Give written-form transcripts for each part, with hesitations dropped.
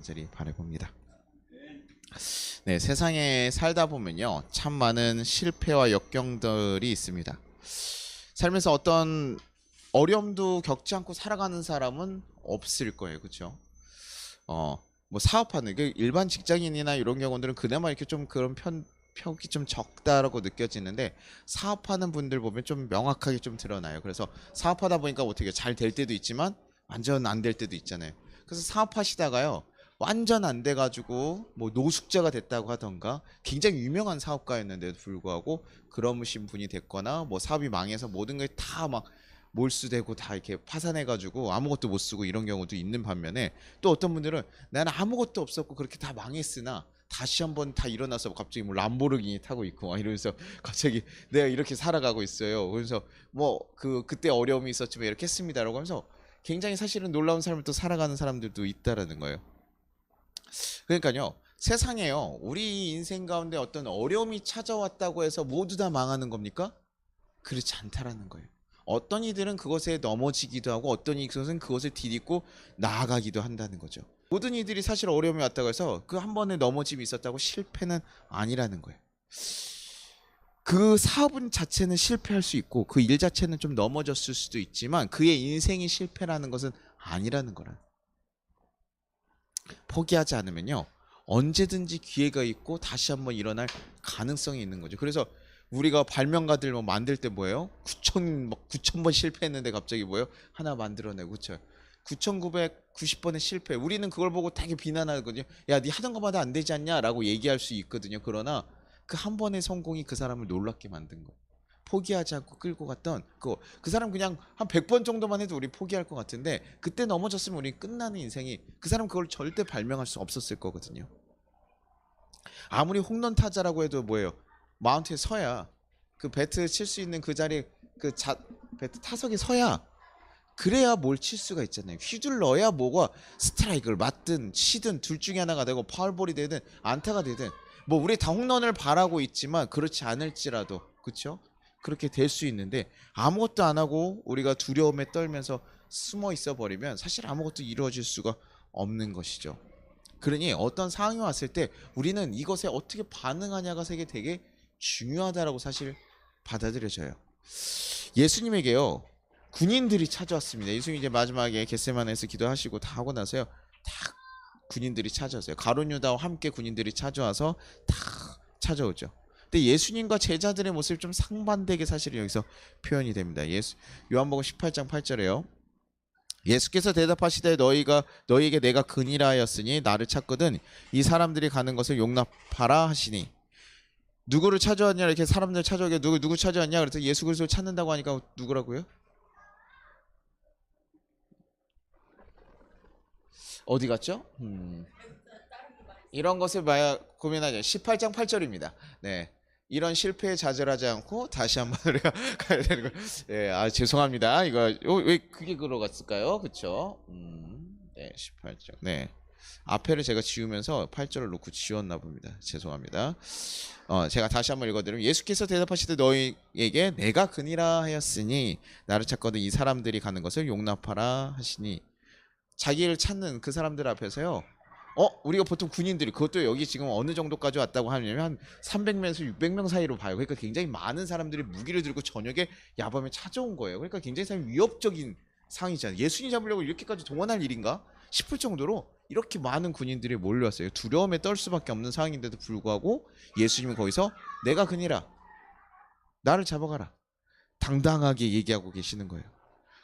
간절히 바라봅니다. 네, 세상에 살다 보면요, 참 많은 실패와 역경들이 있습니다. 살면서 어떤 어려움도 겪지 않고 살아가는 사람은 없을 거예요, 그렇죠? 뭐 사업하는 그 일반 직장인이나 이런 경우들은 그나마 이렇게 좀 그런 벽이 좀 적다라고 느껴지는데, 사업하는 분들 보면 좀 명확하게 좀 드러나요. 그래서 사업하다 보니까 어떻게 잘 될 때도 있지만 완전 안 될 때도 있잖아요. 그래서 사업하시다가요, 완전 안 돼가지고 뭐 노숙자가 됐다고 하던가, 굉장히 유명한 사업가였는데도 불구하고 그러신 분이 됐거나, 뭐 사업이 망해서 모든 게 다 막 몰수되고 다 이렇게 파산해가지고 아무것도 못 쓰고 이런 경우도 있는 반면에, 또 어떤 분들은 나는 아무것도 없었고 그렇게 다 망했으나 다시 한번 다 일어나서 갑자기 뭐 람보르기니 타고 있고 막 이러면서 갑자기 내가 이렇게 살아가고 있어요. 그래서 뭐 그때 어려움이 있었지만 이렇게 했습니다라고 하면서 굉장히 사실은 놀라운 삶을 또 살아가는 사람들도 있다라는 거예요. 그러니까요, 세상에요, 우리 인생 가운데 어떤 어려움이 찾아왔다고 해서 모두 다 망하는 겁니까? 그렇지 않다라는 거예요. 어떤 이들은 그것에 넘어지기도 하고, 어떤 이들은 그것을 디딛고 나아가기도 한다는 거죠. 모든 이들이 사실 어려움이 왔다고 해서 그 한 번에 넘어짐이 있었다고 실패는 아니라는 거예요. 그 사업은 자체는 실패할 수 있고 그 일 자체는 좀 넘어졌을 수도 있지만 그의 인생이 실패라는 것은 아니라는 거라. 포기하지 않으면요, 언제든지 기회가 있고 다시 한번 일어날 가능성이 있는 거죠. 그래서 우리가 발명가들 뭐 만들 때 뭐예요? 9,000번 실패했는데 갑자기 뭐예요? 하나 만들어내고, 그쵸? 9,990번의 실패. 우리는 그걸 보고 되게 비난하거든요. 야, 네 하던 것마다 안 되지 않냐? 라고 얘기할 수 있거든요. 그러나 그 한 번의 성공이 그 사람을 놀랍게 만든 거예요. 포기하지 않고 끌고 갔던 그 사람 그냥 한 100번 정도만 해도 우리 포기할 것 같은데, 그때 넘어졌으면 우리 끝나는 인생이, 그 사람 그걸 절대 발명할 수 없었을 거거든요. 아무리 홈런 타자라고 해도 뭐예요? 마운트에 서야, 그 배트 칠 수 있는 그 자리, 배트 타석에 서야, 그래야 뭘 칠 수가 있잖아요. 휘둘러야 뭐가 스트라이크를 맞든 치든 둘 중에 하나가 되고 파울볼이 되든 안타가 되든, 뭐 우리 다 홈런을 바라고 있지만 그렇지 않을지라도, 그렇죠? 그렇게 될 수 있는데, 아무것도 안 하고 우리가 두려움에 떨면서 숨어 있어 버리면 사실 아무것도 이루어질 수가 없는 것이죠. 그러니 어떤 상황이 왔을 때 우리는 이것에 어떻게 반응하냐가 되게 중요하다라고 사실 받아들여져요. 예수님에게요, 군인들이 찾아왔습니다. 예수님이 이제 마지막에 겟세마네에서 기도하시고 다 하고 나서요, 다 군인들이 찾아왔어요. 가룟 유다와 함께 군인들이 찾아와서 다 찾아오죠. 근데 예수님과 제자들의 모습이 좀 상반되게 사실 여기서 표현이 됩니다. 요한복음 18장 8절에요. 예수께서 대답하시되 너희에게 내가 근이라 하였으니 나를 찾거든 이 사람들이 가는 것을 용납하라 하시니. 누구를 찾아왔냐, 이렇게 사람들 찾아오게 누구 찾아왔냐 그래서 예수 그리스도를 찾는다고 하니까 누구라고요? 어디 갔죠? 이런 것을 봐야 고민하죠. 18장 8절입니다. 네. 이런 실패에 좌절하지 않고 다시 한번 우리가 가야 되는 거. 네, 죄송합니다. 이거 왜 그게 들어갔을까요? 그렇죠? 네, 18장. 네. 앞에를 제가 지우면서 8절을 놓고 지웠나 봅니다. 죄송합니다. 제가 다시 한번 읽어드리면, 예수께서 대답하시되 너희에게 내가 근이라 하였으니 나를 찾거든 이 사람들이 가는 것을 용납하라 하시니. 자기를 찾는 그 사람들 앞에서요, 우리가 보통 군인들이, 그것도 여기 지금 어느 정도까지 왔다고 하냐면 한 300명에서 600명 사이로 봐요. 그러니까 굉장히 많은 사람들이 무기를 들고 저녁에 야밤에 찾아온 거예요. 그러니까 굉장히 위협적인 상황이잖아요. 예수님 잡으려고 이렇게까지 동원할 일인가 싶을 정도로 이렇게 많은 군인들이 몰려왔어요. 두려움에 떨 수밖에 없는 상황인데도 불구하고 예수님은 거기서 내가 그니라, 나를 잡아가라, 당당하게 얘기하고 계시는 거예요.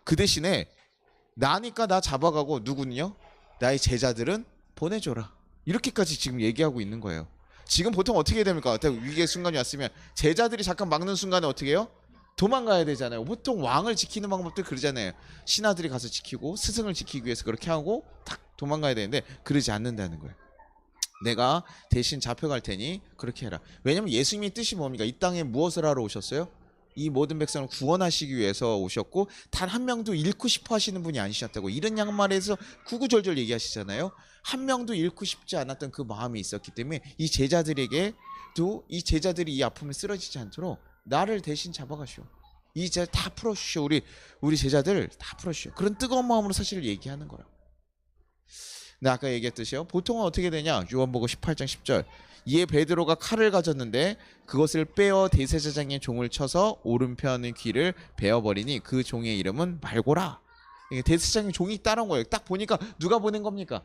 그 대신에 나니까 나 잡아가고 누군요? 나의 제자들은 보내줘라, 이렇게까지 지금 얘기하고 있는 거예요. 지금 보통 어떻게 됩니까? 위기의 순간이 왔으면 제자들이 잠깐 막는 순간에 어떻게 해요? 도망가야 되잖아요. 보통 왕을 지키는 방법도 그러잖아요. 신하들이 가서 지키고 스승을 지키기 위해서 그렇게 하고 딱 도망가야 되는데 그러지 않는다는 거예요. 내가 대신 잡혀갈 테니 그렇게 해라. 왜냐면 예수님의 뜻이 뭡니까? 이 땅에 무엇을 하러 오셨어요? 이 모든 백성을 구원하시기 위해서 오셨고, 단 한 명도 잃고 싶어 하시는 분이 아니셨다고, 이런 양말에서 구구절절 얘기하시잖아요. 한 명도 잃고 싶지 않았던 그 마음이 있었기 때문에 이 제자들에게도, 이 제자들이 이 아픔에 쓰러지지 않도록 나를 대신 잡아가시오, 이 제자 다 풀어주시오, 우리 제자들 다 풀어주시오, 그런 뜨거운 마음으로 사실을 얘기하는 거예요. 근데 아까 얘기했듯이요. 보통은 어떻게 되냐? 요한복음 18장 10절. 이에 베드로가 칼을 가졌는데 그것을 빼어 대제사장의 종을 쳐서 오른편의 귀를 베어버리니 그 종의 이름은 말고라. 이게 대제사장의 종이 따라온 거예요. 딱 보니까 누가 보낸 겁니까?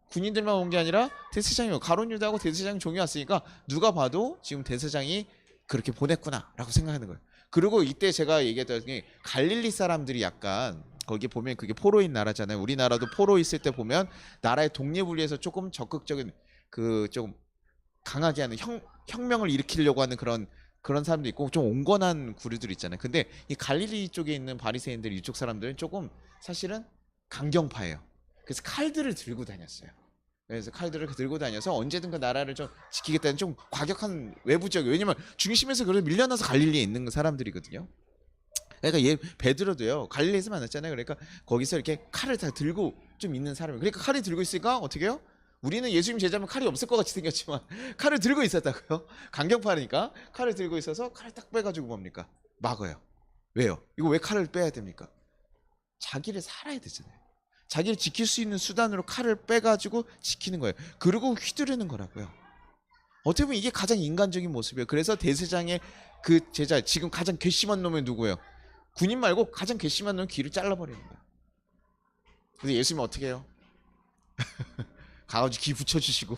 군인들만 온 게 아니라 대제사장이 가룟 유다하고 대제사장 종이 왔으니까 누가 봐도 지금 대제사장이 그렇게 보냈구나라고 생각하는 거예요. 그리고 이때 제가 얘기했던 게 갈릴리 사람들이 약간 거기 보면 그게 포로인 나라잖아요. 우리나라도 포로 있을 때 보면 나라의 독립을 위해서 조금 적극적인 그 좀 강하게 하는 혁명을 일으키려고 하는 그런 사람도 있고 좀 온건한 구류들 있잖아요. 근데 이 갈릴리 쪽에 있는 바리새인들 이쪽 사람들은 조금 사실은 강경파예요. 그래서 칼들을 들고 다녔어요. 그래서 칼들을 들고 다녀서 언제든 그 나라를 좀 지키겠다는 좀 과격한 외부적, 왜냐면 중심에서 그래도 밀려나서 갈릴리에 있는 사람들이거든요. 그러니까 얘 베드로도요 갈릴리에서 만났잖아요. 그러니까 거기서 이렇게 칼을 다 들고 좀 있는 사람이에요. 그러니까 칼이 들고 있으니까 어떻게 해요? 우리는 예수님 제자면 칼이 없을 것 같이 생겼지만 칼을 들고 있었다고요. 강경파니까 칼을 들고 있어서 칼을 딱 빼가지고 뭡니까? 막아요. 왜요? 이거 왜 칼을 빼야 됩니까? 자기를 살아야 되잖아요. 자기를 지킬 수 있는 수단으로 칼을 빼가지고 지키는 거예요. 그리고 휘두르는 거라고요. 어떻게 보면 이게 가장 인간적인 모습이에요. 그래서 대제장의 그 제자, 지금 가장 괘씸한 놈은 누구예요? 군인 말고 가장 괘씸한 놈은 귀를 잘라버리는 거예요. 근데 예수님은 어떻게 해요? 가가지고 귀 붙여주시고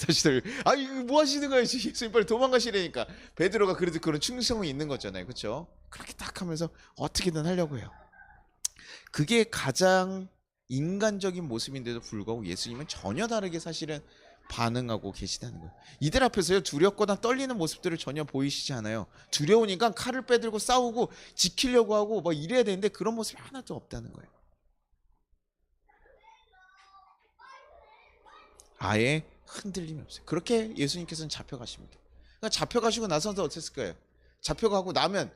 다시들 이거 뭐 하시는 거예요? 예수님 빨리 도망가시라니까. 베드로가 그래도 그런 충성이 있는 거잖아요. 그렇죠? 그렇게 딱 하면서 어떻게든 하려고 해요. 그게 가장 인간적인 모습인데도 불구하고 예수님은 전혀 다르게 사실은 반응하고 계시다는 거예요. 이들 앞에서요 두렵거나 떨리는 모습들을 전혀 보이시지 않아요. 두려우니까 칼을 빼들고 싸우고 지키려고 하고 뭐 이래야 되는데 그런 모습이 하나도 없다는 거예요. 아예 흔들림이 없어요. 그렇게 예수님께서는 잡혀가십니다. 그러니까 잡혀가시고 나서도 어땠을 거예요? 잡혀가고 나면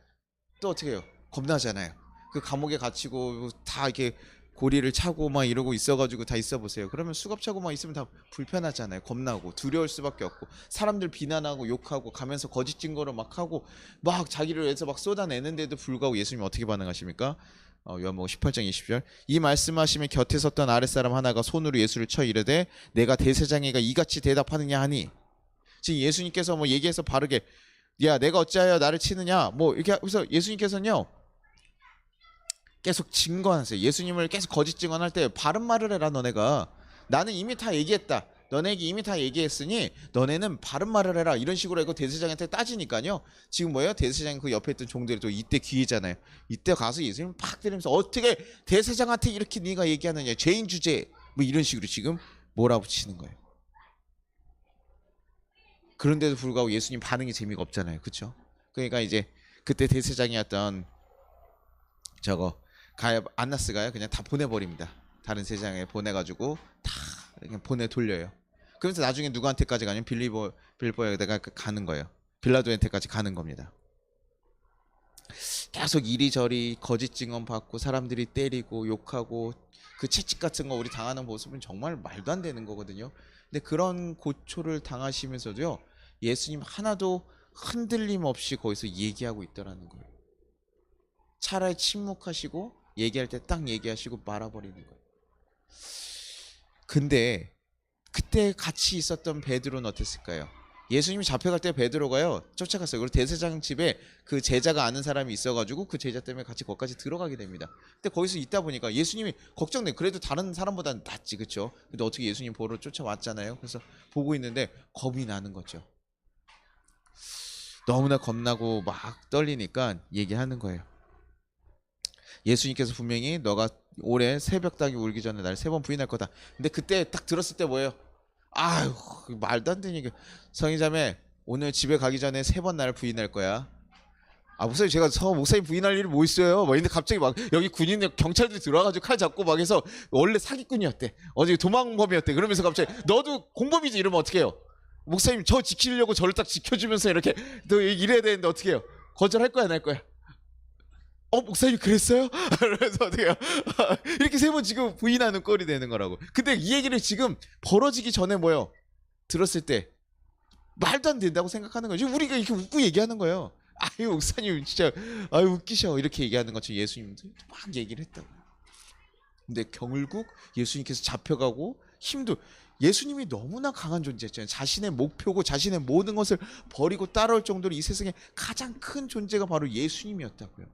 또 어떻게 해요? 겁나잖아요. 그 감옥에 갇히고 다 이렇게 고리를 차고 막 이러고 있어가지고 다 있어 보세요. 그러면 수갑차고 막 있으면 다 불편하잖아요. 겁나고 두려울 수밖에 없고 사람들 비난하고 욕하고 가면서 거짓 증거로 막 하고 막 자기를 위해서 막 쏟아내는데도 불구하고 예수님 어떻게 반응하십니까? 요한복음 18장 20절. 이 말씀하시면 곁에 섰던 아랫사람 하나가 손으로 예수를 쳐 이르되 내가 대제사장이가 이같이 대답하느냐 하니. 지금 예수님께서 뭐 얘기해서 바르게 야 내가 어찌하여 나를 치느냐 뭐 이렇게 해서 예수님께서는요 계속 증거하세요. 예수님을 계속 거짓 증언할 때 바른 말을 해라. 너네가 나는 이미 다 얘기했다. 너네에게 이미 다 얘기했으니 너네는 바른 말을 해라. 이런 식으로 해서 대제사장한테 따지니까요. 지금 뭐예요? 대제사장 그 옆에 있던 종들이 또 이때 귀이잖아요. 이때 가서 예수님 팍 때리면서 어떻게 대제사장한테 이렇게 네가 얘기하느냐. 죄인 주제 뭐 이런 식으로 지금 몰아붙이는 거예요. 그런데도 불구하고 예수님 반응이 재미가 없잖아요. 그렇죠? 그러니까 이제 그때 대제사장이었던 저거 안나스가요 그냥 다 보내버립니다. 다른 세상에 보내가지고 다 그냥 보내 돌려요. 그래서 나중에 누구한테까지 가냐면 빌보에다가 가는 거예요. 빌라도한테까지 가는 겁니다. 계속 이리저리 거짓 증언 받고 사람들이 때리고 욕하고 그 채찍 같은 거 우리 당하는 모습은 정말 말도 안 되는 거거든요. 근데 그런 고초를 당하시면서도요 예수님 하나도 흔들림 없이 거기서 얘기하고 있더라는 거예요. 차라리 침묵하시고 얘기할 때 딱 얘기하시고 말아버리는 거예요. 근데 그때 같이 있었던 베드로는 어땠을까요? 예수님이 잡혀갈 때 베드로가요 쫓아갔어요. 그리고 대제사장 집에 그 제자가 아는 사람이 있어가지고 그 제자 때문에 같이 거기까지 들어가게 됩니다. 근데 거기서 있다 보니까 예수님이 걱정돼. 그래도 다른 사람보다는 낫지, 그렇죠? 근데 어떻게 예수님 보러 쫓아왔잖아요. 그래서 보고 있는데 겁이 나는 거죠. 너무나 겁나고 막 떨리니까 얘기하는 거예요. 예수님께서 분명히 너가 올해 새벽 닭이 울기 전에 날 3번 부인할 거다. 근데 그때 딱 들었을 때 뭐예요? 아유 말도 안 되는 얘기. 성의자매 오늘 집에 가기 전에 3번 나를 부인할 거야. 목사님 제가 목사님 부인할 일이 뭐 있어요? 막 근데 갑자기 막 여기 군인 경찰들이 들어와가지고 칼 잡고 막 해서 원래 사기꾼이었대. 어제 도망범이었대. 그러면서 갑자기 너도 공범이지 이러면 어떻게 해요? 목사님 저 지키려고 저를 딱 지켜주면서 이렇게 너 이래야 되는데 어떻게 해요? 거절할 거야 안 할 거야? 목사님 그랬어요? 그래서 어떻게 해요? 이렇게 3번 지금 부인하는 꼴이 되는 거라고. 근데 이 얘기를 지금 벌어지기 전에 뭐요? 들었을 때 말도 안 된다고 생각하는 거죠. 우리가 이렇게 웃고 얘기하는 거예요. 아유 목사님 진짜 아유 웃기셔 이렇게 얘기하는 것처럼 예수님도 막 얘기를 했다고. 근데 결국 예수님께서 잡혀가고 힘도 예수님이 너무나 강한 존재였잖아요. 자신의 목표고 자신의 모든 것을 버리고 따라올 정도로 이 세상에 가장 큰 존재가 바로 예수님이었다고요.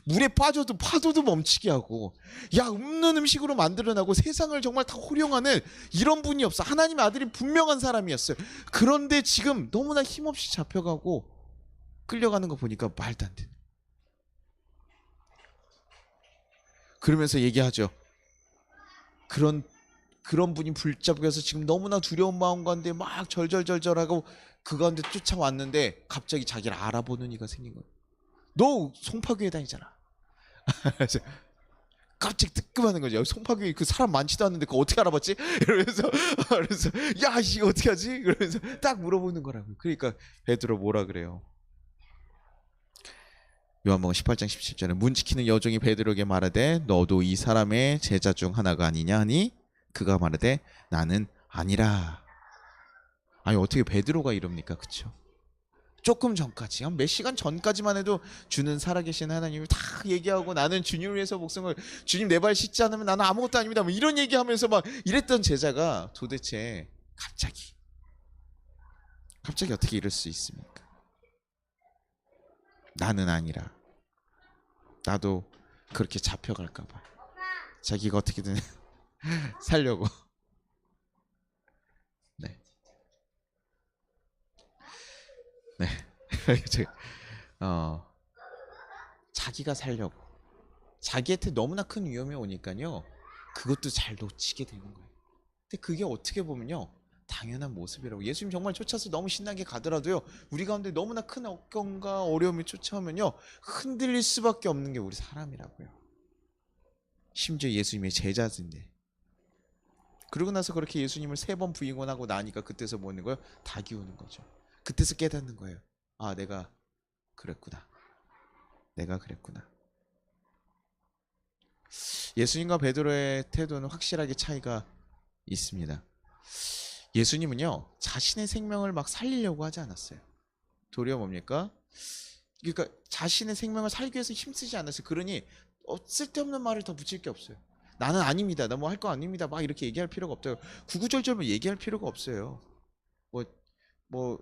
물에 빠져도 파도도 멈추게 하고 야 없는 음식으로 만들어내고 세상을 정말 다 호령하는 이런 분이 없어. 하나님의 아들이 분명한 사람이었어요. 그런데 지금 너무나 힘없이 잡혀가고 끌려가는 거 보니까 말도 안 돼. 그러면서 얘기하죠. 그런 분이 붙잡혀서 지금 너무나 두려운 마음 가운데 막 절절절절하고 그 가운데 쫓아왔는데 갑자기 자기를 알아보는 이가 생긴 거예요. 너 송파교회 다니잖아. 갑자기 뜨끔하는 거죠. 송파교회 그 사람 많지도 않는데 그거 어떻게 알아봤지? 이러면서 그래서 야 이거 어떻게 하지? 그러면서 딱 물어보는 거라고요. 그러니까 베드로 뭐라 그래요? 요한복음 18장 17절에 문 지키는 여종이 베드로에게 말하되 너도 이 사람의 제자 중 하나가 아니냐 하니 그가 말하되 나는 아니라. 아니 어떻게 베드로가 이럽니까? 그쵸? 조금 전까지 한 몇 시간 전까지만 해도 주는 살아계신 하나님을 다 얘기하고 나는 주님을 위해서 목숨을 주님 내 발 씻지 않으면 나는 아무것도 아닙니다 뭐 이런 얘기하면서 막 이랬던 제자가 도대체 갑자기 어떻게 이럴 수 있습니까? 나는 아니라. 나도 그렇게 잡혀갈까 봐 자기가 어떻게든 살려고. 네. 네. 자기가 살려고 자기한테 너무나 큰 위험이 오니까요 그것도 잘 놓치게 되는 거예요. 근데 그게 어떻게 보면요 당연한 모습이라고. 예수님 정말 쫓아서 너무 신나게 가더라도요 우리 가운데 너무나 큰 억경과 어려움이 쫓아오면요 흔들릴 수밖에 없는 게 우리 사람이라고요. 심지어 예수님의 제자인데. 그러고 나서 그렇게 예수님을 3번 부인하고 나니까 그때서 뭐 하는 거예요? 다 기우는 거죠. 그때서 깨닫는 거예요. 아 내가 그랬구나. 예수님과 베드로의 태도는 확실하게 차이가 있습니다. 예수님은요 자신의 생명을 막 살리려고 하지 않았어요. 도리어 뭡니까? 그러니까 자신의 생명을 살기 위해서 힘쓰지 않았어요. 그러니 쓸데없는 말을 더 붙일 게 없어요. 나는 아닙니다. 나 뭐 할 거 아닙니다. 막 이렇게 얘기할 필요가 없어요. 구구절절만 얘기할 필요가 없어요. 뭐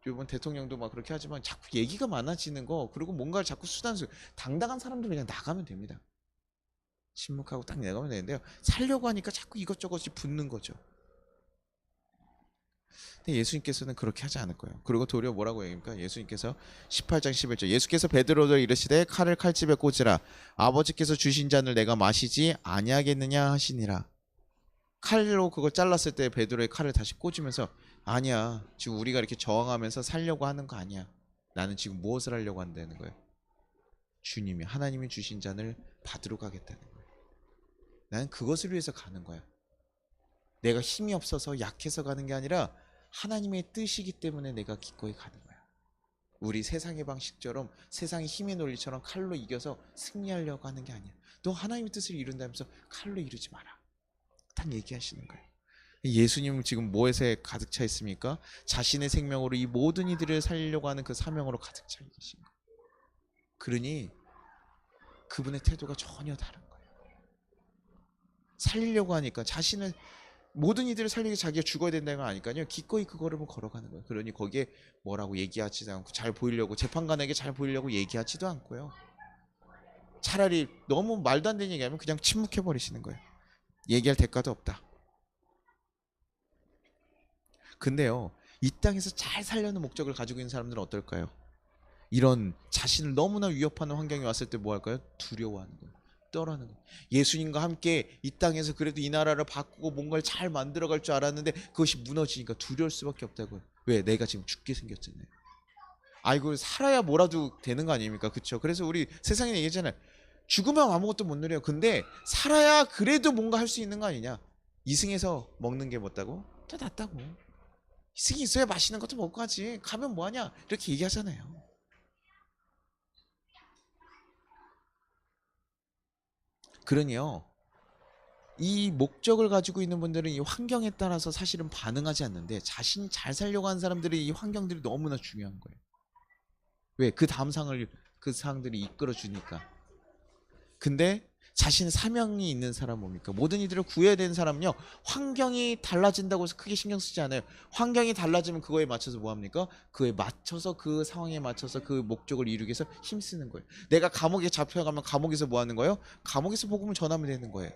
이번 대통령도 막 그렇게 하지만 자꾸 얘기가 많아지는 거 그리고 뭔가를 자꾸 수단수 당당한 사람들 그냥 나가면 됩니다. 침묵하고 딱 나가면 되는데요. 살려고 하니까 자꾸 이것저것이 붙는 거죠. 근데 예수님께서는 그렇게 하지 않을 거예요. 그리고 도리어 뭐라고 얘기합니까? 예수님께서 18장 11절 예수께서 베드로를 이르시되 칼을 칼집에 꽂으라 아버지께서 주신 잔을 내가 마시지 아니하겠느냐 하시니라. 칼로 그걸 잘랐을 때 베드로의 칼을 다시 꽂으면서 아니야 지금 우리가 이렇게 저항하면서 살려고 하는 거 아니야. 나는 지금 무엇을 하려고 한다는 거예요? 주님이 하나님이 주신 잔을 받으러 가겠다는 거예요. 나는 그것을 위해서 가는 거야. 내가 힘이 없어서 약해서 가는 게 아니라 하나님의 뜻이기 때문에 내가 기꺼이 가는 거야. 우리 세상의 방식처럼 세상의 힘의 논리처럼 칼로 이겨서 승리하려고 하는 게 아니야. 너 하나님의 뜻을 이룬다면서 칼로 이루지 마라. 딱 얘기하시는 거예요. 예수님은 지금 무엇에 가득 차 있습니까? 자신의 생명으로 이 모든 이들을 살리려고 하는 그 사명으로 가득 차 계신 거예요. 그러니 그분의 태도가 전혀 다른 거예요. 살리려고 하니까 자신을 모든 이들을 살리기 자기가 죽어야 된다는 건 아니까요. 기꺼이 그 걸음을 걸어가는 거예요. 그러니 거기에 뭐라고 얘기하지도 않고 잘 보이려고 재판관에게 잘 보이려고 얘기하지도 않고요. 차라리 너무 말도 안 되는 얘기하면 그냥 침묵해 버리시는 거예요. 얘기할 대가도 없다. 근데요. 이 땅에서 잘 살려는 목적을 가지고 있는 사람들은 어떨까요? 이런 자신을 너무나 위협하는 환경이 왔을 때 뭐 할까요? 두려워하는 거예요. 떠나는 거예요. 예수님과 함께 이 땅에서 그래도 이 나라를 바꾸고 뭔가를 잘 만들어갈 줄 알았는데 그것이 무너지니까 두려울 수밖에 없다고요. 왜? 내가 지금 죽게 생겼잖아요. 아이고 살아야 뭐라도 되는 거 아닙니까? 그렇죠? 그래서 우리 세상에 얘기하잖아요. 죽으면 아무것도 못 누려요. 근데 살아야 그래도 뭔가 할 수 있는 거 아니냐? 이승에서 먹는 게 뭐다고? 더 낫다고. 이승이 있어야 맛있는 것도 먹고 하지. 가면 뭐하냐? 이렇게 얘기하잖아요. 그러니요. 이 목적을 가지고 있는 분들은 이 환경에 따라서 사실은 반응하지 않는데 자신이 잘 살려고 하는 사람들이 이 환경들이 너무나 중요한 거예요. 왜? 그 다음 상을 그 상들이 이끌어 주니까. 근데 자신의 사명이 있는 사람 뭡니까? 모든 이들을 구해야 되는 사람은요, 환경이 달라진다고 해서 크게 신경 쓰지 않아요. 환경이 달라지면 그거에 맞춰서 뭐 합니까? 그에 맞춰서, 그 상황에 맞춰서 그 목적을 이루기 위해서 힘쓰는 거예요. 내가 감옥에 잡혀가면 감옥에서 뭐 하는 거예요? 감옥에서 복음을 전하면 되는 거예요.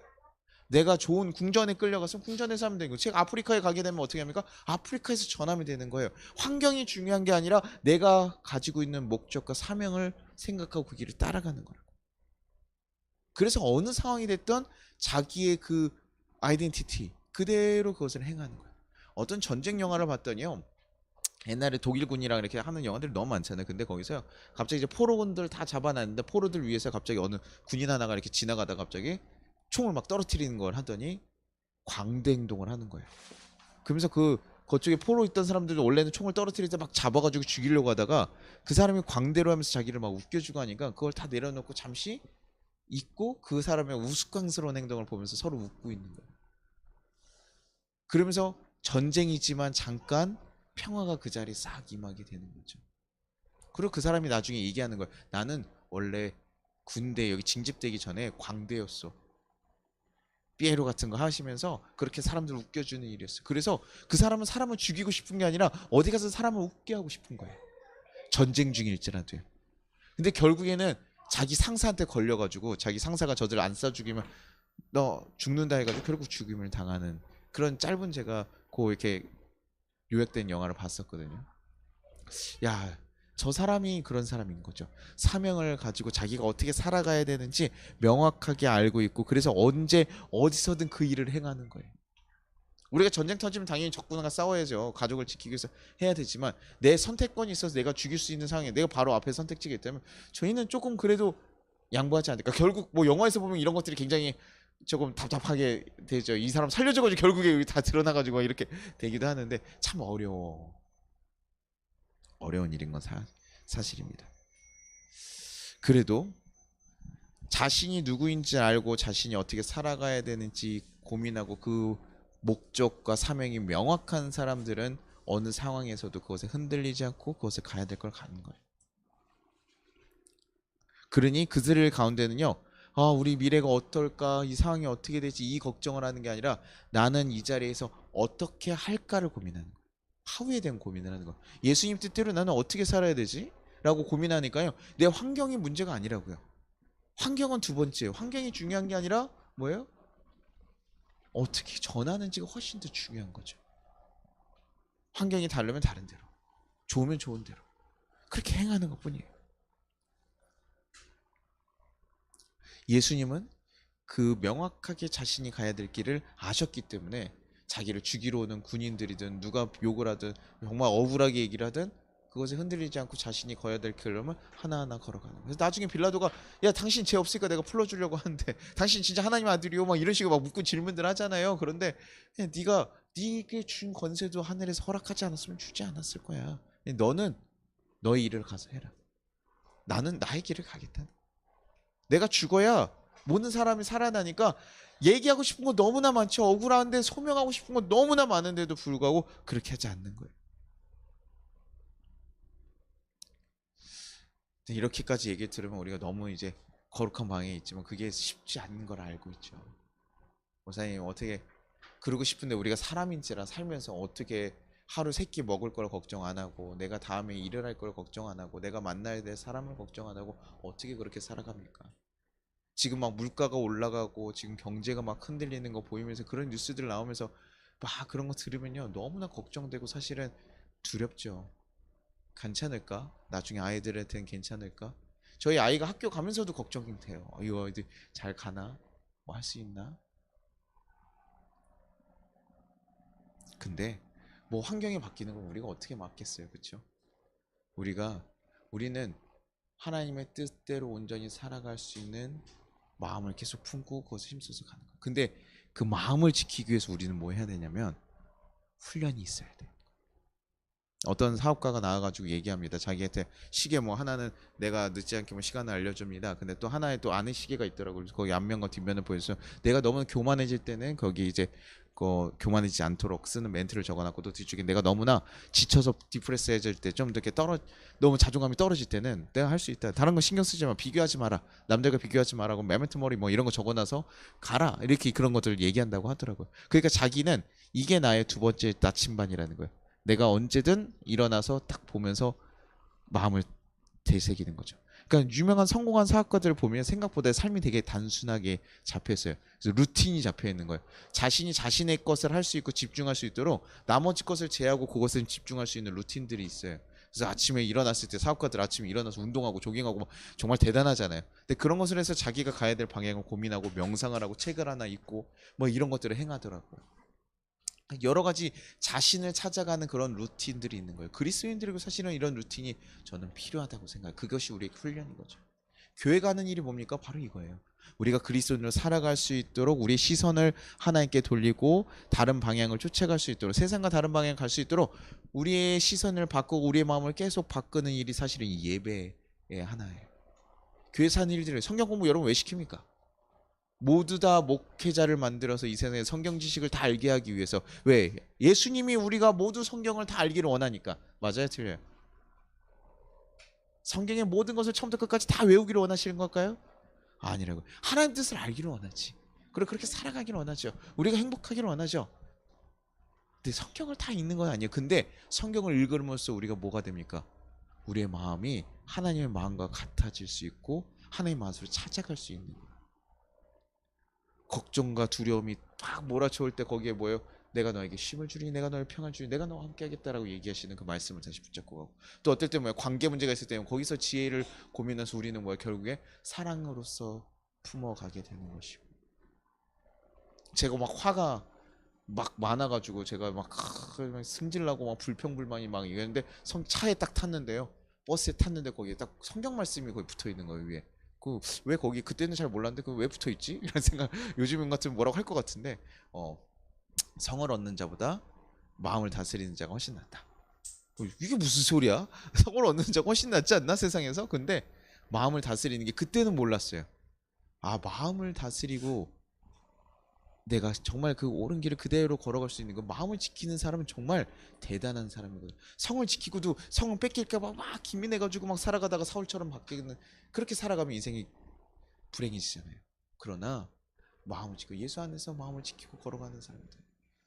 내가 좋은 궁전에 끌려가서 궁전에서 하면 되는 거예요. 즉 아프리카에 가게 되면 어떻게 합니까? 아프리카에서 전하면 되는 거예요. 환경이 중요한 게 아니라 내가 가지고 있는 목적과 사명을 생각하고 그 길을 따라가는 거예요. 그래서 어느 상황이 됐던 자기의 그 아이덴티티 그대로 그것을 행하는 거예요. 어떤 전쟁 영화를 봤더니요, 옛날에 독일군이랑 이렇게 하는 영화들이 너무 많잖아요. 근데 거기서요, 갑자기 이제 포로군들 다 잡아놨는데 포로들 위해서 갑자기 어느 군인 하나가 이렇게 지나가다 갑자기 총을 막 떨어뜨리는 걸 하더니 광대 행동을 하는 거예요. 그러면서 그쪽에 포로 있던 사람들도 원래는 총을 떨어뜨릴 때 막 잡아가지고 죽이려고 하다가 그 사람이 광대로 하면서 자기를 막 웃겨주고 하니까 그걸 다 내려놓고 잠시 있고 그 사람의 우스꽝스러운 행동을 보면서 서로 웃고 있는 거예요. 그러면서 전쟁이지만 잠깐 평화가 그 자리에 싹 임하게 되는 거죠. 그리고 그 사람이 나중에 얘기하는 거예요. 나는 원래 군대 여기 징집되기 전에 광대였어. 삐에로 같은 거 하시면서 그렇게 사람들 웃겨주는 일이었어요. 그래서 그 사람은 사람을 죽이고 싶은 게 아니라 어디 가서 사람을 웃게 하고 싶은 거예요. 전쟁 중일지라도요. 근데 결국에는 자기 상사한테 걸려가지고 자기 상사가 저들 안 쏴 죽이면 너 죽는다 해가지고 결국 죽임을 당하는 그런 짧은 제가 그 이렇게 요약된 영화를 봤었거든요. 야, 저 사람이 그런 사람인 거죠. 사명을 가지고 자기가 어떻게 살아가야 되는지 명확하게 알고 있고 그래서 언제 어디서든 그 일을 행하는 거예요. 우리가 전쟁 터지면 당연히 적군과 싸워야죠. 가족을 지키기 위해서 해야 되지만 내 선택권이 있어서 내가 죽일 수 있는 상황에 내가 바로 앞에 선택지가 있다면 저희는 조금 그래도 양보하지 않을까. 결국 뭐 영화에서 보면 이런 것들이 굉장히 조금 답답하게 되죠. 이 사람 살려줘가지고 결국에 다 드러나가지고 이렇게 되기도 하는데 참 어려운 일인 건 사실입니다. 그래도 자신이 누구인지 알고 자신이 어떻게 살아가야 되는지 고민하고 그 목적과 사명이 명확한 사람들은 어느 상황에서도 그것에 흔들리지 않고 그것에 가야 될 걸 가는 거예요. 그러니 그들 가운데는요, 아, 우리 미래가 어떨까, 이 상황이 어떻게 될지 이 걱정을 하는 게 아니라 나는 이 자리에서 어떻게 할까를 고민하는 거예요. 하루에 대한 고민을 하는 거예요. 예수님 뜻대로 나는 어떻게 살아야 되지? 라고 고민하니까요, 내 환경이 문제가 아니라고요. 환경은 두 번째예요. 환경이 중요한 게 아니라 뭐예요? 어떻게 전하는지가 훨씬 더 중요한 거죠. 환경이 다르면 다른 대로, 좋으면 좋은 대로 그렇게 행하는 것뿐이에요. 예수님은 그 명확하게 자신이 가야 될 길을 아셨기 때문에 자기를 죽이러 오는 군인들이든 누가 욕을 하든 정말 억울하게 얘기를 하든 그것에 흔들리지 않고 자신이 가야 될 길을 하나하나 걸어가는 거예요. 그래서 나중에 빌라도가 야, 당신 죄 없으니까 내가 풀어주려고 하는데 당신 진짜 하나님 아들이요? 막 이런 식으로 막 묻고 질문들 하잖아요. 그런데 네가 네게 준 권세도 하늘에서 허락하지 않았으면 주지 않았을 거야. 너는 너의 일을 가서 해라. 나는 나의 길을 가겠다. 내가 죽어야 모든 사람이 살아나니까 얘기하고 싶은 거 너무나 많죠. 억울한데 소명하고 싶은 거 너무나 많은데도 불구하고 그렇게 하지 않는 거예요. 이렇게까지 얘기 들으면 우리가 너무 이제 거룩한 방에 있지만 그게 쉽지 않은 걸 알고 있죠. 목사님 어떻게 그러고 싶은데 우리가 사람인지라 살면서 어떻게 하루 세 끼 먹을 걸 걱정 안 하고 내가 다음에 일을 할 걸 걱정 안 하고 내가 만나야 될 사람을 걱정 안 하고 어떻게 그렇게 살아갑니까? 지금 막 물가가 올라가고 지금 경제가 막 흔들리는 거 보이면서 그런 뉴스들 나오면서 막 그런 거 들으면요 너무나 걱정되고 사실은 두렵죠. 괜찮을까? 나중에 아이들한테는 괜찮을까? 저희 아이가 학교 가면서도 걱정이 돼요. 이거 아이들 잘 가나? 뭐 할 수 있나? 근데 뭐 환경이 바뀌는 건 우리가 어떻게 막겠어요, 그렇죠? 우리는 하나님의 뜻대로 온전히 살아갈 수 있는 마음을 계속 품고 그것을 힘써서 가는 거예요. 근데 그 마음을 지키기 위해서 우리는 뭐 해야 되냐면 훈련이 있어야 돼. 어떤 사업가가 나와가지고 얘기합니다. 자기한테 시계 뭐 하나는 내가 늦지 않게 뭐 시간을 알려줍니다. 근데 또 하나에 또 안에 시계가 있더라고요. 그래서 거기 앞면과 뒷면을 보여서 내가 너무 교만해질 때는 거기 이제 교만해지지 않도록 쓰는 멘트를 적어놨고, 또 뒤쪽에 내가 너무나 지쳐서 디프레스해질 때, 좀 이렇게 너무 자존감이 떨어질 때는 내가 할 수 있다. 다른 거 신경 쓰지 마. 비교하지 마라. 남들과 비교하지 마라고 메멘토 머리 뭐 이런 거 적어놔서 가라. 이렇게 그런 것들을 얘기한다고 하더라고요. 그러니까 자기는 이게 나의 두 번째 나침반이라는 거예요. 내가 언제든 일어나서 딱 보면서 마음을 되새기는 거죠. 그러니까 유명한 성공한 사업가들을 보면 생각보다 삶이 되게 단순하게 잡혀 있어요. 그래서 루틴이 잡혀 있는 거예요. 자신이 자신의 것을 할 수 있고 집중할 수 있도록 나머지 것을 제하고 그것에 집중할 수 있는 루틴들이 있어요. 그래서 아침에 일어났을 때 사업가들 아침에 일어나서 운동하고 조깅하고 막 정말 대단하잖아요. 근데 그런 것을 해서 자기가 가야 될 방향을 고민하고 명상을 하고 책을 하나 읽고 뭐 이런 것들을 행하더라고요. 여러 가지 자신을 찾아가는 그런 루틴들이 있는 거예요. 그리스도인들에게 사실은 이런 루틴이 저는 필요하다고 생각해요. 그것이 우리의 훈련인 거죠. 교회 가는 일이 뭡니까? 바로 이거예요. 우리가 그리스도인으로 살아갈 수 있도록 우리의 시선을 하나님께 돌리고 다른 방향을 쫓아갈 수 있도록, 세상과 다른 방향을 갈 수 있도록 우리의 시선을 바꾸고 우리의 마음을 계속 바꾸는 일이 사실은 이 예배의 하나예요. 교회 사는 일들을, 성경 공부 여러분 왜 시킵니까? 모두 다 목회자를 만들어서 이 세상의 성경 지식을 다 알게 하기 위해서. 왜? 예수님이 우리가 모두 성경을 다 알기를 원하니까. 맞아요, 틀려요? 성경의 모든 것을 처음부터 끝까지 다 외우기를 원하시는 걸까요? 아니라고. 하나님 뜻을 알기를 원하지. 그리고 그렇게 살아가기를 원하죠. 우리가 행복하기를 원하죠. 근데 성경을 다 읽는 건 아니에요. 근데 성경을 읽음으로써 우리가 뭐가 됩니까? 우리의 마음이 하나님의 마음과 같아질 수 있고 하나님의 마음으로 찾아갈 수 있는 거예요. 걱정과 두려움이 막 몰아쳐올 때 거기에 뭐예요? 내가 너에게 쉼을 주리니, 내가 너를 평안 주리니, 내가 너와 함께 하겠다라고 얘기하시는 그 말씀을 다시 붙잡고 가고, 또 어떨 때 뭐야? 관계 문제가 있을 때 거기서 지혜를 고민해서 우리는 뭐야? 결국에 사랑으로서 품어가게 되는 것이고. 제가 막 화가 막 많아가지고 제가 막 승질나고 막 불평불만이 막 이랬는데 차에 딱 탔는데요, 버스에 탔는데 거기에 딱 성경 말씀이 거기 붙어 있는 거예요, 위에. 그 왜 거기, 그때는 잘 몰랐는데 그 왜 붙어 있지? 이런 생각. 요즘 같으면 뭐라고 할 것 같은데, 성을 얻는 자보다 마음을 다스리는 자가 훨씬 낫다. 이게 무슨 소리야? 성을 얻는 자가 훨씬 낫지 않나, 세상에서? 근데 마음을 다스리는 게 그때는 몰랐어요. 아, 마음을 다스리고 내가 정말 그 옳은 길을 그대로 걸어갈 수 있는 거, 마음을 지키는 사람은 정말 대단한 사람이거든요. 성을 지키고도 성을 뺏길까봐 막 기민해가지고 막 살아가다가 사울처럼 바뀌는, 그렇게 살아가면 인생이 불행해지잖아요. 그러나 마음을 지키고 예수 안에서 마음을 지키고 걸어가는 사람들,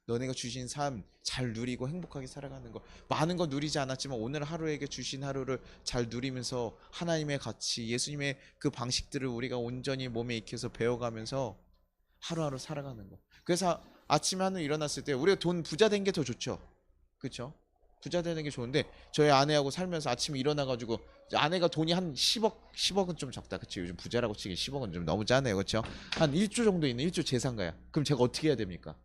너네가 주신 삶 잘 누리고 행복하게 살아가는 거, 많은 거 누리지 않았지만 오늘 하루에게 주신 하루를 잘 누리면서 하나님의 가치, 예수님의 그 방식들을 우리가 온전히 몸에 익혀서 배워가면서 하루하루 살아가는 거. 그래서 아침에 하루 일어났을 때 우리가 돈 부자 된 게 더 좋죠. 그렇죠? 부자 되는 게 좋은데 저희 아내하고 살면서 아침에 일어나가지고, 아내가 돈이 한 10억은 좀 적다. 그치? 요즘 부자라고 치기 10억은 좀 너무 짜네요. 그렇죠? 한 1조 정도 있는 1조 재산가야. 그럼 제가 어떻게 해야 됩니까?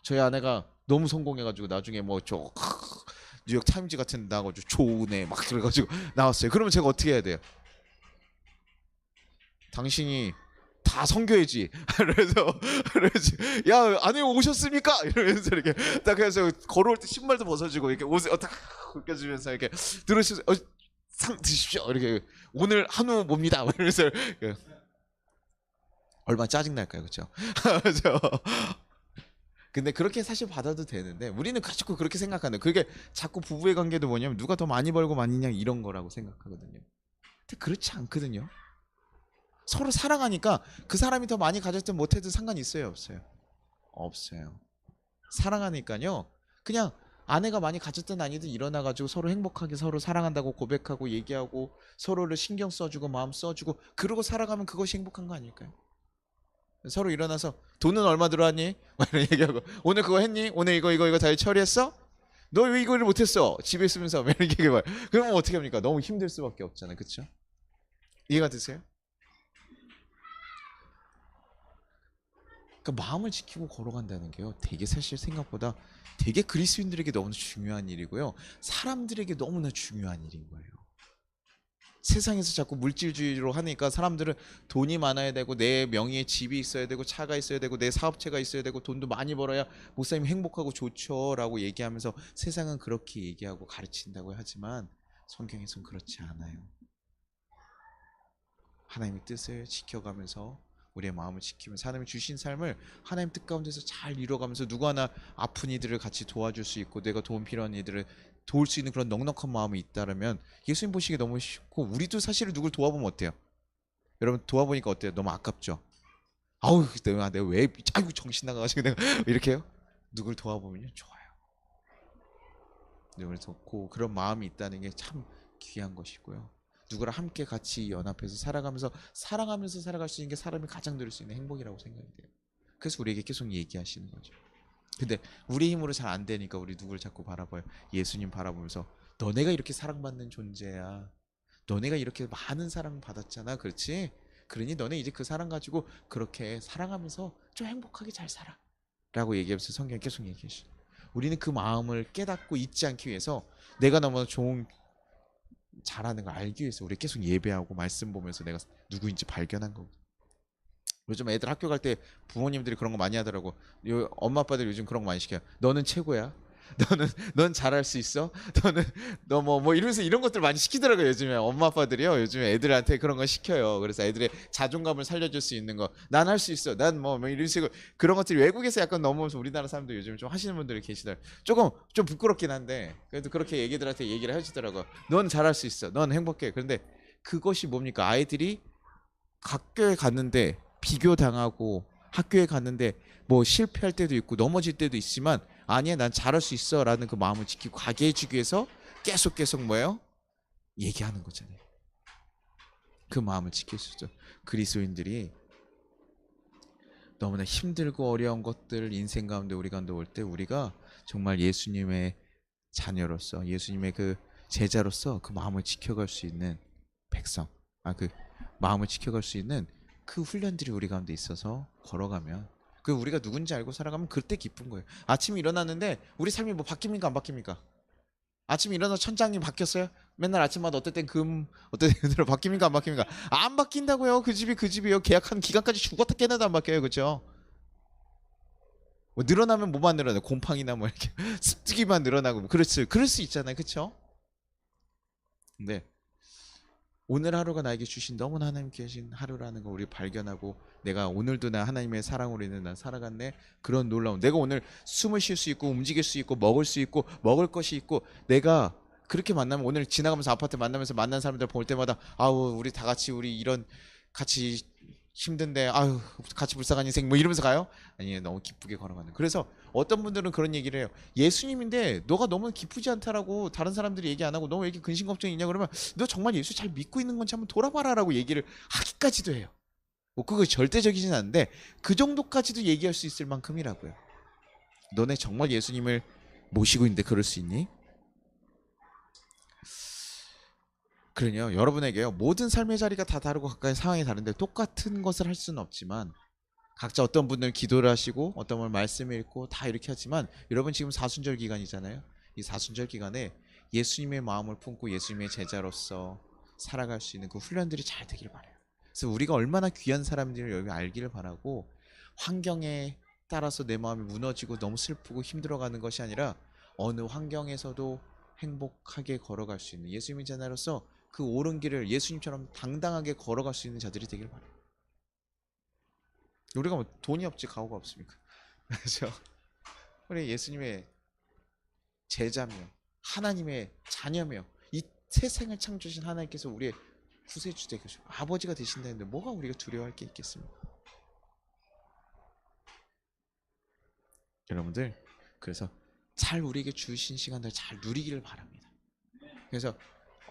저희 아내가 너무 성공해가지고 나중에 뭐 저 뉴욕 타임즈 같은 데 나가지고 좋네 막 그래가지고 나왔어요. 그러면 제가 어떻게 해야 돼요? 당신이 다 섬겨야지. 그래서 야, 아내 오셨습니까? 이러면서 이렇게 딱 해서 걸어올 때 신발도 벗어주고 이렇게 옷을 딱 벗겨주면서 이렇게 들으시죠. 상 드십시오. 이렇게 오늘 한우 뭡니다. 이러면서 얼마나 짜증 날까요, 그렇죠? 근데 그렇게 사실 받아도 되는데 우리는 자꾸 그렇게 생각하는, 그게 자꾸 부부의 관계도 뭐냐면 누가 더 많이 벌고 많이냐 이런 거라고 생각하거든요. 근데 그렇지 않거든요. 서로 사랑하니까 그 사람이 더 많이 가졌든 못해도 상관이 있어요, 없어요? 없어요. 사랑하니까요. 그냥 아내가 많이 가졌든 아니든 일어나가지고 서로 행복하게 서로 사랑한다고 고백하고 얘기하고 서로를 신경 써주고 마음 써주고 그러고 살아가면 그것이 행복한 거 아닐까요? 서로 일어나서 돈은 얼마 들어왔니? 막 이런 얘기하고, 오늘 그거 했니? 오늘 이거 다 처리했어? 너 왜 이거를 못했어? 집에 있으면서 이렇게 얘기해봐요. 그러면 어떻게 합니까? 너무 힘들 수밖에 없잖아요, 그렇죠? 이해가 되세요? 그러니까 마음을 지키고 걸어간다는 게요, 되게 사실 생각보다 되게 그리스도인들에게 너무나 중요한 일이고요, 사람들에게 너무나 중요한 일인 거예요. 세상에서 자꾸 물질주의로 하니까 사람들은 돈이 많아야 되고 내 명의의 집이 있어야 되고 차가 있어야 되고 내 사업체가 있어야 되고 돈도 많이 벌어야 목사님이 행복하고 좋죠 라고 얘기하면서 세상은 그렇게 얘기하고 가르친다고 하지만 성경에선 그렇지 않아요. 하나님의 뜻을 지켜가면서 우리의 마음을 지키면서 하나님이 주신 삶을 하나님 뜻 가운데서 잘 이뤄가면서 누구 하나 아픈 이들을 같이 도와줄 수 있고 내가 도움 필요한 이들을 도울 수 있는 그런 넉넉한 마음이 있다라면 예수님 보시기에 너무 쉽고 우리도 사실은 누굴 도와보면 어때요? 여러분 도와보니까 어때요? 너무 아깝죠? 아우 내가 왜 아이고 정신 나가가지고 내가 이렇게 해요? 누굴 도와보면요 좋아요. 그래서 그런 마음이 있다는 게 참 귀한 것이고요. 누구랑 함께 같이 연합해서 살아가면서 사랑하면서 살아갈 수 있는 게 사람이 가장 누릴 수 있는 행복이라고 생각이 돼요. 그래서 우리에게 계속 얘기하시는 거죠. 근데 우리 힘으로 잘 안 되니까 우리 누굴 자꾸 바라봐요? 예수님 바라보면서 너네가 이렇게 사랑받는 존재야. 너네가 이렇게 많은 사랑 받았잖아. 그렇지? 그러니 너네 이제 그 사랑 가지고 그렇게 사랑하면서 좀 행복하게 잘 살아. 라고 얘기하면서 성경이 계속 얘기하시죠. 우리는 그 마음을 깨닫고 잊지 않기 위해서 내가 너무 좋은 잘하는 걸 알기 위해서 우리 계속 예배하고 말씀 보면서 내가 누구인지 발견한 거고. 요즘 애들 학교 갈 때 부모님들이 그런 거 많이 하더라고. 엄마 아빠들 요즘 그런 거 많이 시켜요. 너는 최고야. 넌 잘할 수 있어. 너 뭐 이러면서 이런 것들 많이 시키더라고요. 요즘에 엄마 아빠들이요. 요즘에 애들한테 그런 거 시켜요. 그래서 애들의 자존감을 살려줄 수 있는 거. 난 할 수 있어. 난 뭐 이런 식으로 그런 것들이 외국에서 약간 넘어오면서 우리나라 사람들 요즘 좀 하시는 분들이 계시더라고요. 조금 좀 부끄럽긴 한데 그래도 그렇게 애기들한테 얘기를 해주더라고요. 넌 잘할 수 있어. 넌 행복해. 그런데 그것이 뭡니까? 아이들이 학교에 갔는데 비교당하고 학교에 갔는데 뭐 실패할 때도 있고 넘어질 때도 있지만 아니야 난 잘할 수 있어 라는 그 마음을 지키고 가게 해주기 위해서 계속 뭐예요? 얘기하는 거잖아요. 그 마음을 지킬 수 있죠. 그리스도인들이 너무나 힘들고 어려운 것들 인생 가운데 우리 가운데 올 때 우리가 정말 예수님의 자녀로서 예수님의 그 제자로서 그 마음을 지켜갈 수 있는 백성 그 마음을 지켜갈 수 있는 그 훈련들이 우리 가운데 있어서 걸어가면 그 우리가 누군지 알고 살아가면 그때 기쁜 거예요. 아침에 일어났는데 우리 삶이 뭐 바뀝니까 안 바뀝니까? 아침에 일어나서 천장이 바뀌었어요? 맨날 아침마다 어떨 땐 어떨 땐 금으로 바뀝니까 안 바뀝니까? 안 바뀐다고요. 그 집이 그 집이요. 계약한 기간까지 죽었다 깨나도 안 바뀌어요. 그렇죠? 뭐 늘어나면 뭐만 늘어나요? 곰팡이나 뭐 이렇게 습기만 늘어나고 그렇지. 그럴 수 있잖아요. 그렇죠? 근데 오늘 하루가 나에게 주신 너무나 하나님께 주신 하루라는 걸 우리 발견하고 내가 오늘도 나 하나님의 사랑으로 인해 난 살아갔네. 그런 놀라운 내가 오늘 숨을 쉴 수 있고 움직일 수 있고 먹을 수 있고 먹을 것이 있고 내가 그렇게 만나면 오늘 지나가면서 아파트 만나면서 만난 사람들 볼 때마다 아우 우리 다 같이 우리 이런 같이 힘든데 아유 같이 불쌍한 인생 뭐 이러면서 가요? 아니 너무 기쁘게 걸어가는. 그래서 어떤 분들은 그런 얘기를 해요. 예수님인데 너가 너무 기쁘지 않다라고 다른 사람들이 얘기 안 하고 너무 왜 이렇게 근심 걱정이 있냐 그러면 너 정말 예수 잘 믿고 있는 건지 한번 돌아봐라라고 얘기를 하기까지도 해요. 뭐 그거 절대적이진 않은데 그 정도까지도 얘기할 수 있을 만큼이라고요. 너네 정말 예수님을 모시고 있는데 그럴 수 있니? 그러요 여러분에게요 모든 삶의 자리가 다 다르고 각각의 상황이 다른데 똑같은 것을 할 수는 없지만 각자 어떤 분들은 기도를 하시고 어떤 분은 말씀을 읽고 다 이렇게 하지만 여러분 지금 사순절 기간이잖아요. 이 사순절 기간에 예수님의 마음을 품고 예수님의 제자로서 살아갈 수 있는 그 훈련들이 잘 되길 바라요. 그래서 우리가 얼마나 귀한 사람들을 여기 알기를 바라고 환경에 따라서 내 마음이 무너지고 너무 슬프고 힘들어가는 것이 아니라 어느 환경에서도 행복하게 걸어갈 수 있는 예수님의 제자로서 그 옳은 길을 예수님처럼 당당하게 걸어갈 수 있는 자들이 되길 바라요. 우리가 뭐 돈이 없지 가오가 없습니까? 그렇죠? 우리 예수님의 제자며 하나님의 자녀며 이 세상을 창조하신 하나님께서 우리의 구세주 되시고 아버지가 되신다는데 뭐가 우리가 두려워할 게 있겠습니까? 여러분들 그래서 잘 우리에게 주신 시간들 잘 누리기를 바랍니다. 그래서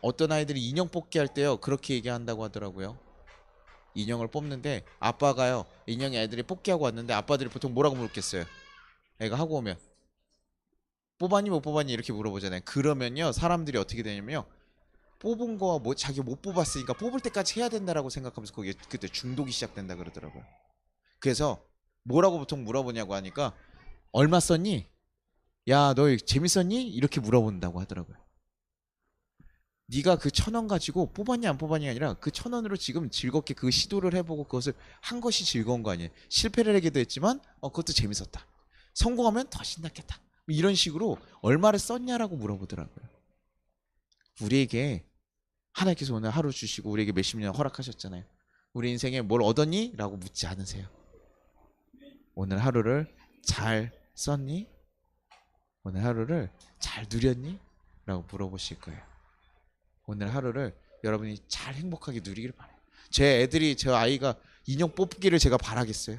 어떤 아이들이 인형 뽑기 할 때요 그렇게 얘기한다고 하더라고요. 인형을 뽑는데 아빠가요 인형이 애들이 뽑기하고 왔는데 아빠들이 보통 뭐라고 물었겠어요? 애가 하고 오면 뽑았니 못 뽑았니 이렇게 물어보잖아요. 그러면요 사람들이 어떻게 되냐면요 뽑은 거 뭐 자기 못 뽑았으니까 뽑을 때까지 해야 된다라고 생각하면서 거기에 그때 중독이 시작된다 그러더라고요. 그래서 뭐라고 보통 물어보냐고 하니까 얼마 썼니? 야 너 재밌었니? 이렇게 물어본다고 하더라고요. 네가 그 1,000원 가지고 뽑았냐 안 뽑았냐 아니라 그 1,000원으로 지금 즐겁게 그 시도를 해보고 그것을 한 것이 즐거운 거 아니에요. 실패를 하기도 했지만 그것도 재밌었다. 성공하면 더 신났겠다. 이런 식으로 얼마를 썼냐라고 물어보더라고요. 우리에게 하나님께서 오늘 하루 주시고 우리에게 몇십 년 허락하셨잖아요. 우리 인생에 뭘 얻었니? 라고 묻지 않으세요. 오늘 하루를 잘 썼니? 오늘 하루를 잘 누렸니? 라고 물어보실 거예요. 오늘 하루를 여러분이 잘 행복하게 누리기를 바라요. 제 아이가 인형 뽑기를 제가 바라겠어요?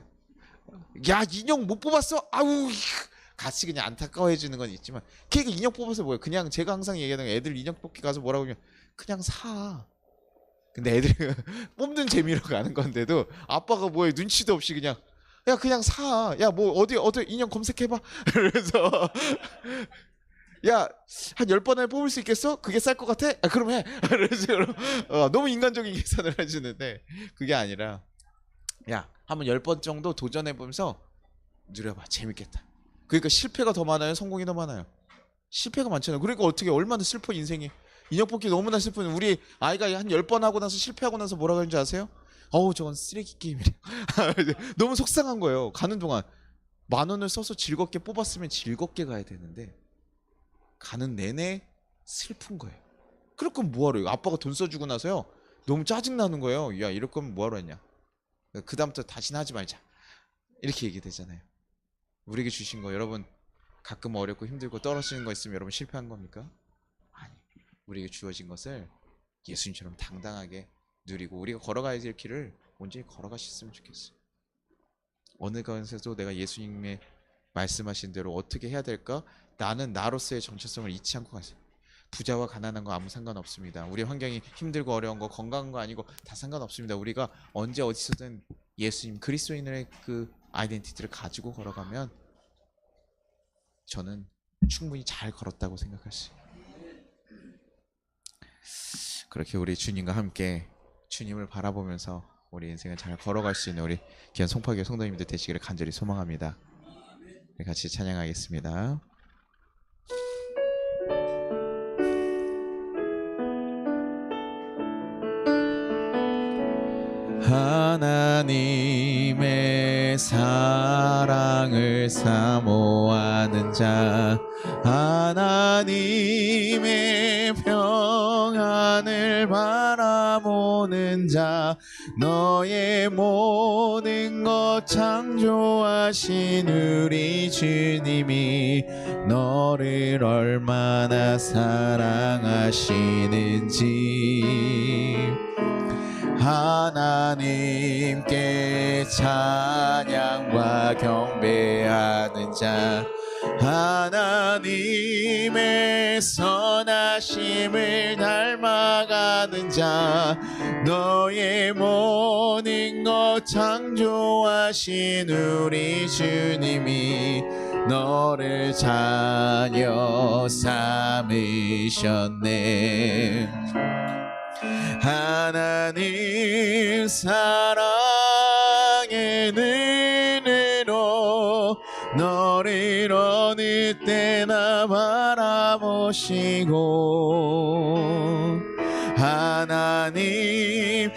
야, 인형 못 뽑았어? 아우, 같이 그냥 안타까워해 주는 건 있지만 걔가 인형 뽑아서 뭐예요? 그냥 제가 항상 얘기하는 거, 애들 인형 뽑기 가서 뭐라고 하면 그냥 사. 근데 애들이 뽑는 재미로 가는 건데도 아빠가 뭐에 눈치도 없이 그냥 야 그냥 사. 야 뭐 어디 인형 검색해봐. 그래서 야 한 10번을 뽑을 수 있겠어? 그게 쌀 것 같아? 아, 그럼 해. 그래서 너무 인간적인 계산을 해주는데 그게 아니라 야 한번 10번 정도 도전해보면서 누려봐. 재밌겠다. 그러니까 실패가 더 많아요? 성공이 더 많아요? 실패가 많잖아요. 그러니까 어떻게 얼마나 슬퍼 인생이. 인형 뽑기 너무나 슬픈 우리 아이가 한 10번 하고 나서 실패하고 나서 뭐라고 하는지 아세요? 어우 저건 쓰레기 게임이래. 너무 속상한 거예요. 가는 동안 10,000원을 써서 즐겁게 뽑았으면 즐겁게 가야 되는데 가는 내내 슬픈 거예요. 그럴 거면 뭐하러. 아빠가 돈 써주고 나서요 너무 짜증나는 거예요. 야 이럴 거면 뭐하러 했냐. 그 다음부터 다시는 하지 말자 이렇게 얘기되잖아요. 우리에게 주신 거 여러분 가끔 어렵고 힘들고 떨어지는 거 있으면 여러분 실패한 겁니까? 아니, 우리에게 주어진 것을 예수님처럼 당당하게 누리고 우리가 걸어가야 될 길을 온전히 걸어가셨으면 좋겠어요. 어느 곳에서도 내가 예수님의 말씀하신 대로 어떻게 해야 될까? 나는 나로서의 정체성을 잃지 않고 가세요. 부자와 가난한 거 아무 상관없습니다. 우리 환경이 힘들고 어려운 거 건강한 거 아니고 다 상관없습니다. 우리가 언제 어디서든 예수님 그리스도인의 그 아이덴티티를 가지고 걸어가면 저는 충분히 잘 걸었다고 생각했어요. 그렇게 우리 주님과 함께 주님을 바라보면서 우리 인생을 잘 걸어갈 수 있는 우리 귀한 송파교회 성도님들 되시기를 간절히 소망합니다. 같이 찬양하겠습니다. 하나님의 사랑을 사모하는 자, 하나님의 평안을 바라보는 자, 너의 모든 것 창조하신 우리 주님이 너를 얼마나 사랑하시는지 하나님께 찬양과 경배하는 자, 하나님의 선하심을 닮아가는 자, 너의 모든 것 창조하신 우리 주님이 너를 자녀 삼으셨네. 하나님 사랑의 눈으로 너를 어느 때나 바라보시고 하나님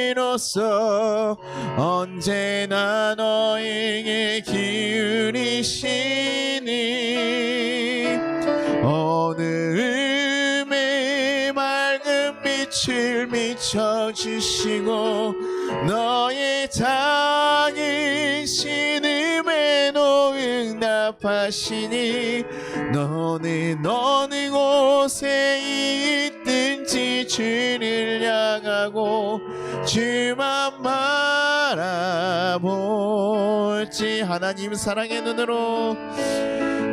인자기로서 언제나 너에게 기울이시니 어느음에 맑은 빛을 비춰주시고 너의 작은 신음에도 응답하시니 너는 어느 곳에 있든지 주를 향하고 주만 바라볼지. 하나님 사랑의 눈으로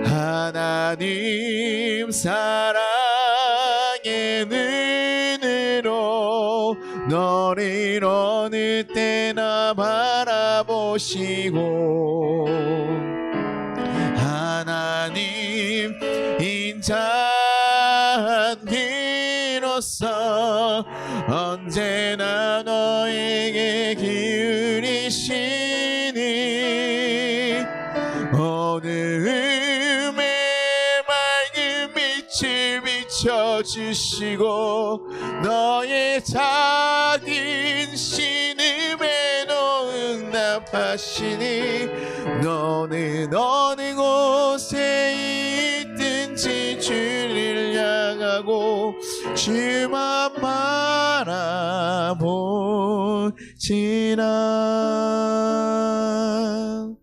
하나님 사랑의 눈으로 너를 어느 때나 바라보시고 하나님 인자기로서 언제나 너에게 기울이시니 어느음에 맑은 빛을 비춰주시고 너의 작은 신음에도 응답하시니 너는 어느 곳에 있든지 주를 향하고 주만 바라보지나.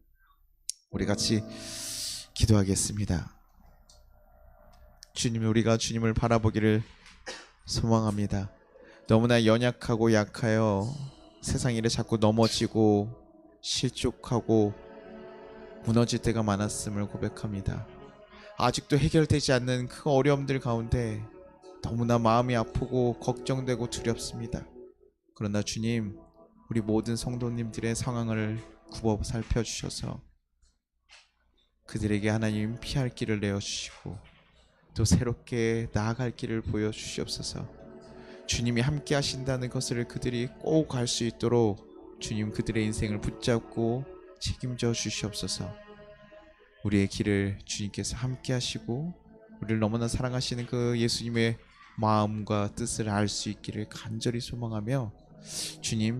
우리 같이 기도하겠습니다. 주님, 우리가 주님을 바라보기를 소망합니다. 너무나 연약하고 약하여 세상 일에 자꾸 넘어지고 실족하고 무너질 때가 많았음을 고백합니다. 아직도 해결되지 않는 그 어려움들 가운데 너무나 마음이 아프고 걱정되고 두렵습니다. 그러나 주님, 우리 모든 성도님들의 상황을 굽어 살펴주셔서 그들에게 하나님 피할 길을 내어주시고 또 새롭게 나아갈 길을 보여주시옵소서. 주님이 함께 하신다는 것을 그들이 꼭 알 수 있도록 주님 그들의 인생을 붙잡고 책임져 주시옵소서. 우리의 길을 주님께서 함께 하시고 우리를 너무나 사랑하시는 그 예수님의 마음과 뜻을 알 수 있기를 간절히 소망하며 주님